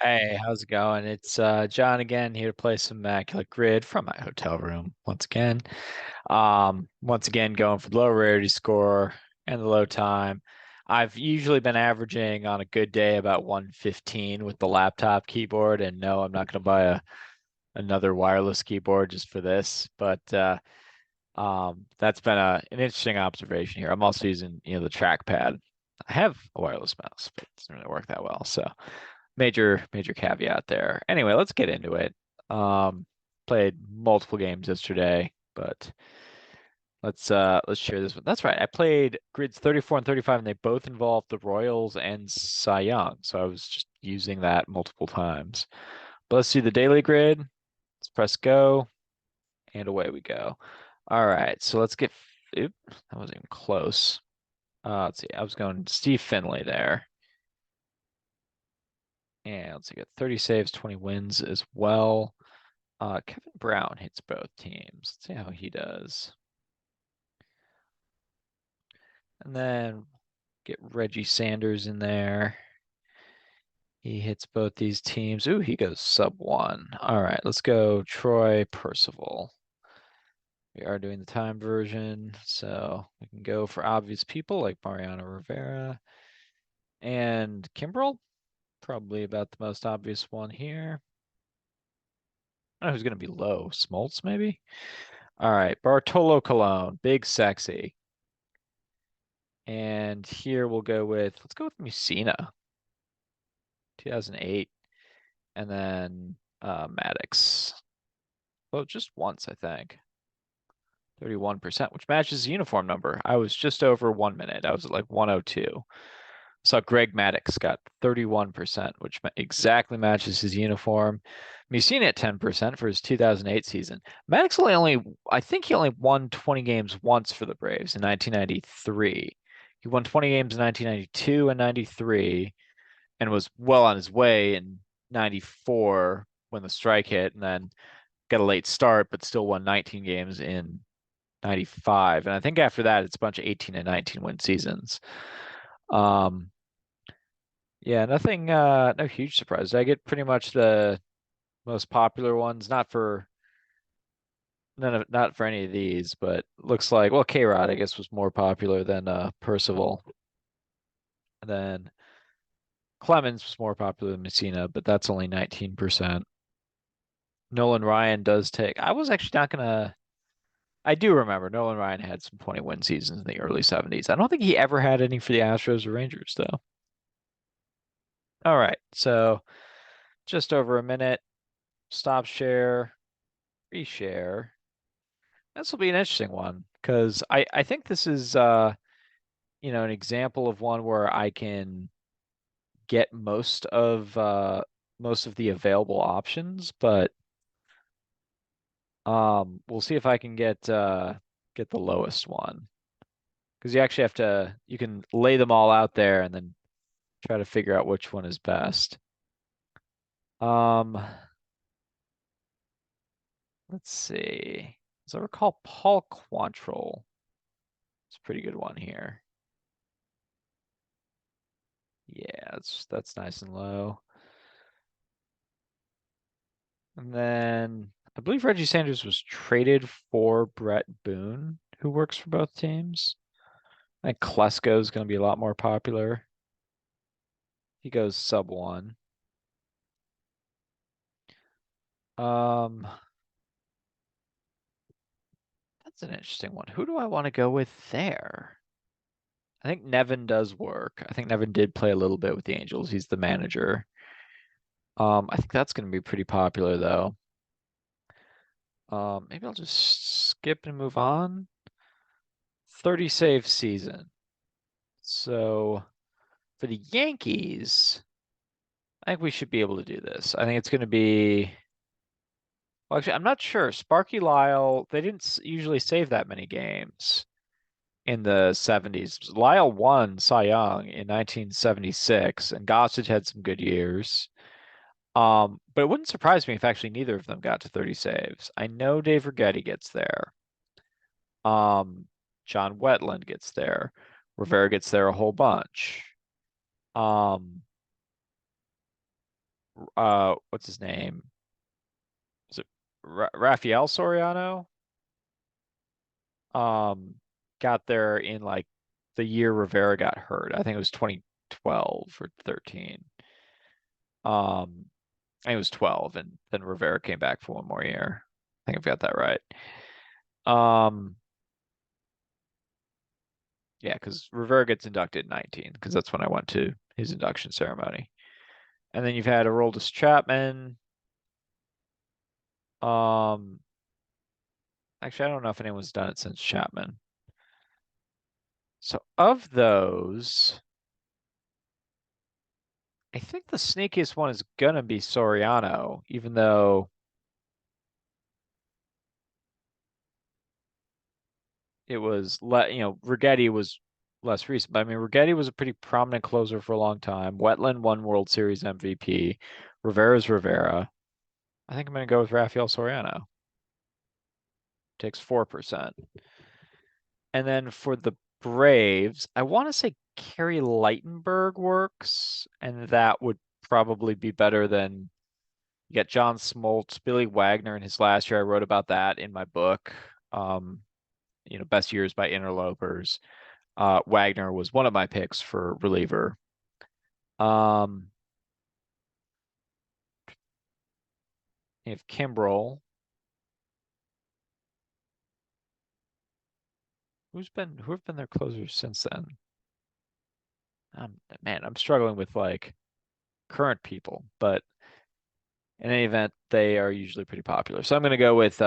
Hey, how's it going? It's John again here to play some Immaculate Grid from my hotel room once again. Once again going for the low rarity score and the low time. I've usually been averaging on a good day about 115 with the laptop keyboard, and no, I'm not going to buy another wireless keyboard just for this. But that's been an interesting observation here. I'm also using the trackpad. I have a wireless mouse, but it doesn't really work that well. So major caveat there. Anyway, let's get into it. Played multiple games yesterday, but let's share this one. That's right. I played grids 34 and 35, and they both involved the Royals and Cy Young. So I was just using that multiple times. But let's do the daily grid. Let's press go, and away we go. All right, so let's get. Oop, that wasn't even close. Let's see. I was going Steve Finley there. And let's see, got 30 saves, 20 wins as well. Kevin Brown hits both teams. Let's see how he does. And then get Reggie Sanders in there. He hits both these teams. Ooh, he goes sub one. All right, let's go Troy Percival. We are doing the time version, so we can go for obvious people like Mariano Rivera and Kimbrel. Probably about the most obvious one here. I don't know who's going to be low. Smoltz, maybe? All right, Bartolo Colon, big sexy. And here we'll go with, let's go with Messina, 2008. And then Maddox. Well, just once, I think. 31%, which matches the uniform number. I was just over 1 minute. I was at like 102. So Greg Maddox got 31%, which exactly matches his uniform. Messina at 10% for his 2008 season. Maddox I think he only won 20 games once for the Braves in 1993. He won 20 games in 1992 and 93 and was well on his way in 94 when the strike hit and then got a late start, but still won 19 games in 95. And I think after that, it's a bunch of 18 and 19 win seasons. Um, yeah, nothing, no huge surprise. I get pretty much the most popular ones, not for any of these, but looks like, well, K-Rod, I guess, was more popular than Percival. And then Clemens was more popular than Messina, but that's only 19%. Nolan Ryan does take, I was actually not gonna, I do remember Nolan Ryan had some 20 win seasons in the early 70s. I don't think he ever had any for the Astros or Rangers, though. All right, so just over a minute. Stop share, reshare. This will be an interesting one because I think this is an example of one where I can get most of the available options, but we'll see if I can get the lowest one because you actually you can lay them all out there and then try to figure out which one is best. Um, let's see. As I recall, Paul Quantrill. It's a pretty good one here. Yeah, that's nice and low. And then I believe Reggie Sanders was traded for Brett Boone, who works for both teams. I think Klesko is going to be a lot more popular. He goes sub one. Um, that's an interesting one. Who do I want to go with there? I think Nevin does work. I think Nevin did play a little bit with the Angels. He's the manager. I think that's going to be pretty popular though. Maybe I'll just skip and move on. 30 save season. So for the Yankees, I think we should be able to do this. I think it's going to be. Well, actually, I'm not sure. Sparky Lyle, they didn't usually save that many games in the 70s. Lyle won Cy Young in 1976, and Gossage had some good years. But it wouldn't surprise me if actually neither of them got to 30 saves. I know Dave Righetti gets there. Um, John Wetland gets there. Rivera gets there a whole bunch. Um, what's his name? Is it Rafael Soriano? Um, got there in like the year Rivera got hurt. I think it was 2012 or 13. Um, I think it was 12, and then Rivera came back for one more year. I think I've got that right. Um, yeah, because Rivera gets inducted in 19, because that's when I went to his induction ceremony. And then you've had Aroldis Chapman. Um, actually, I don't know if anyone's done it since Chapman. So of those, I think the sneakiest one is gonna be Soriano, even though it was Righetti was less recent. But I mean, Righetti was a pretty prominent closer for a long time. Wetland won World Series MVP. Rivera's Rivera. I think I'm gonna go with Rafael Soriano. Takes 4%. And then for the Braves, I want to say Kerry Lightenberg works, and that would probably be better than you got John Smoltz, Billy Wagner in his last year. I wrote about that in my book. Um, Best years by interlopers. Wagner was one of my picks for reliever. Um, you have Kimbrel. Who have been their closers since then? Man, I'm struggling with like current people, but in any event, they are usually pretty popular. So I am gonna go with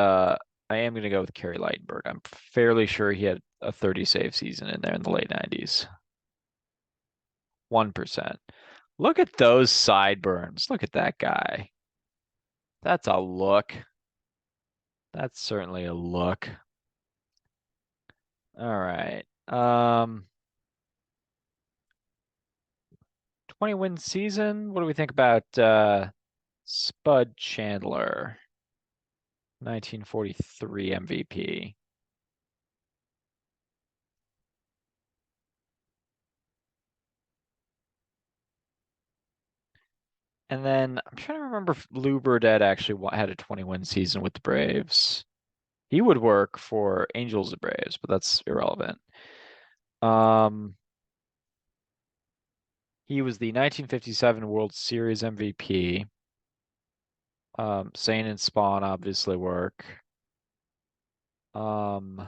Kerry Lightenberg. I'm fairly sure he had a 30 save season in there in the late 90s. 1%. Look at those sideburns. Look at that guy. That's a look. That's certainly a look. All right. 20 win season. What do we think about Spud Chandler, 1943 MVP? And then I'm trying to remember if Lou Burdett actually had a 20-win season with the Braves. He would work for Angels or Braves, but that's irrelevant. Um, he was the 1957 World Series MVP. Sane and Spawn obviously work. Um,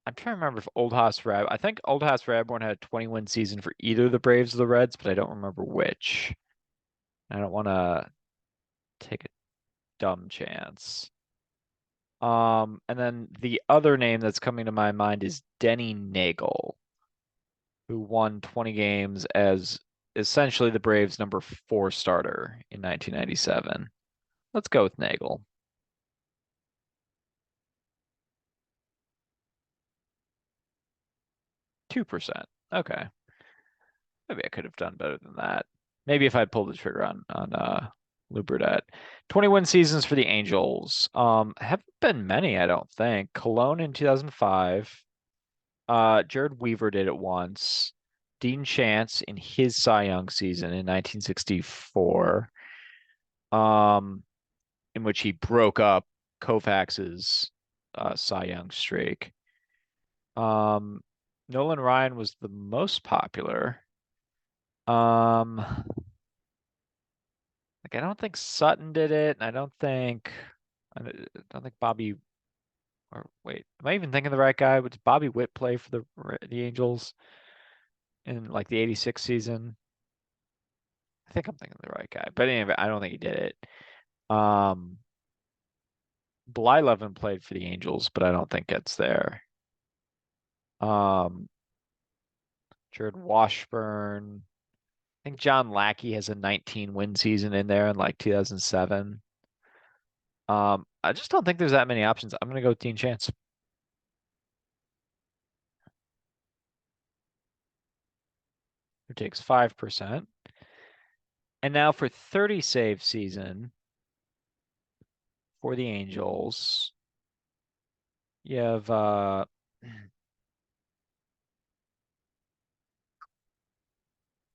I'm trying to remember if I think Old House Radborn had a 20-win season for either the Braves or the Reds, but I don't remember which. I don't want to take a dumb chance. And then the other name that's coming to my mind is Denny Nagel, who won 20 games as essentially the Braves' number 4 starter in 1997. Let's go with Nagel. 2%. Okay. Maybe I could have done better than that. Maybe if I'd pulled the trigger on Lou Burdett. 20-win seasons for the Angels. Haven't been many, I don't think. Cologne in 2005. Jared Weaver did it once. Dean Chance in his Cy Young season in 1964, in which he broke up Koufax's Cy Young streak. Um, Nolan Ryan was the most popular. Um, like I don't think Sutton did it, and I don't think Bobby. Or wait, am I even thinking the right guy? Would Bobby Witt play for the Angels in like the '86 season? I think I'm thinking the right guy, but anyway, I don't think he did it. Um, Blyleven played for the Angels, but I don't think it's there. Um, Jared Washburn. I think John Lackey has a 19 win season in there in like 2007. I just don't think there's that many options. I'm gonna go with Dean Chance. Who takes 5%. And now for 30 save season for the Angels, you have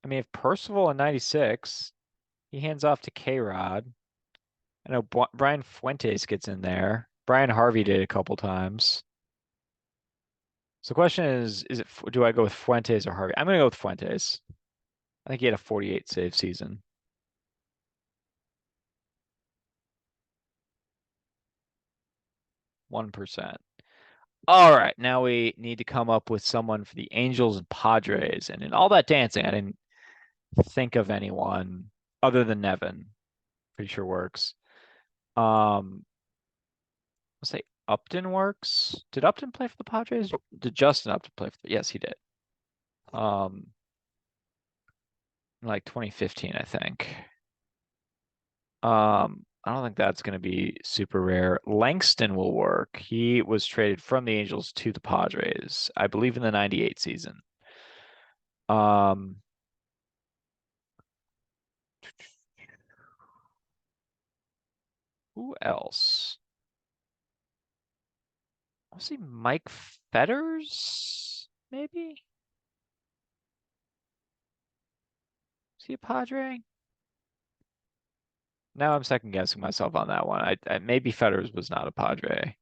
I mean, if Percival in 96, he hands off to K-Rod. I know Brian Fuentes gets in there. Brian Harvey did a couple times. So the question is it do I go with Fuentes or Harvey? I'm gonna go with Fuentes. I think he had a 48 save season. 1%. All right, now we need to come up with someone for the Angels and Padres. And in all that dancing, I didn't think of anyone other than Nevin. Pretty sure works. Let's say Upton works. Did Upton play for the Padres? Did Justin Upton play for Yes, he did. Um, like 2015, I think. I don't think that's going to be super rare. Langston will work. He was traded from the Angels to the Padres, I believe in the 98 season. Um, who else? I'll see Mike Fetters, maybe? Is he a Padre? Now I'm second guessing myself on that one. Maybe Fetters was not a Padre.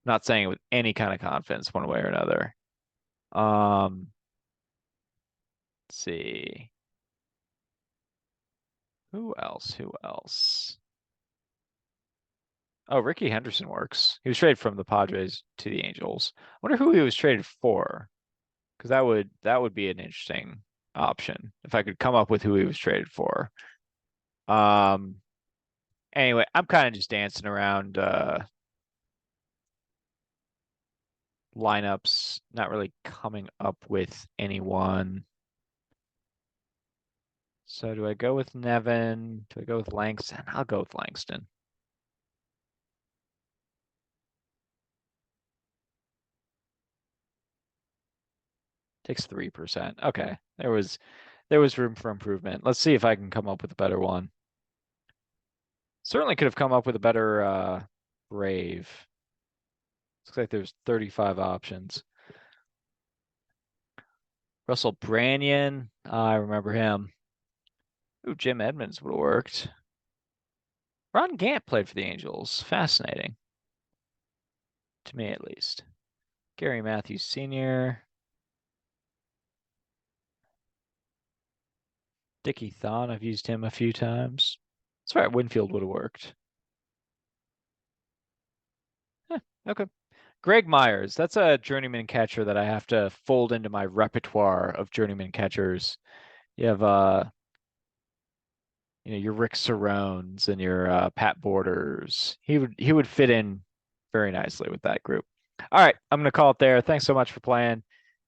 Not saying it with any kind of confidence one way or another. Let's see. Who else? Who else? Oh, Ricky Henderson works. He was traded from the Padres to the Angels. I wonder who he was traded for, because that would be an interesting option if I could come up with who he was traded for. Um. Anyway, I'm kind of just dancing around lineups, not really coming up with anyone. So do I go with Nevin? Do I go with Langston? I'll go with Langston. Takes 3%. Okay. There was room for improvement. Let's see if I can come up with a better one. Certainly could have come up with a better Brave. Looks like there's 35 options. Russell Branyan. I remember him. Ooh, Jim Edmonds would have worked. Ron Gant played for the Angels. Fascinating. To me, at least. Gary Matthews Sr. Dickie Thon. I've used him a few times. That's right. Winfield would have worked. Okay. Greg Myers. That's a journeyman catcher that I have to fold into my repertoire of journeyman catchers. You have your Rick Sarones and your Pat Borders. He would fit in very nicely with that group. All right, I'm gonna call it there. Thanks so much for playing,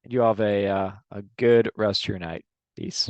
and you all have a good rest of your night. Peace.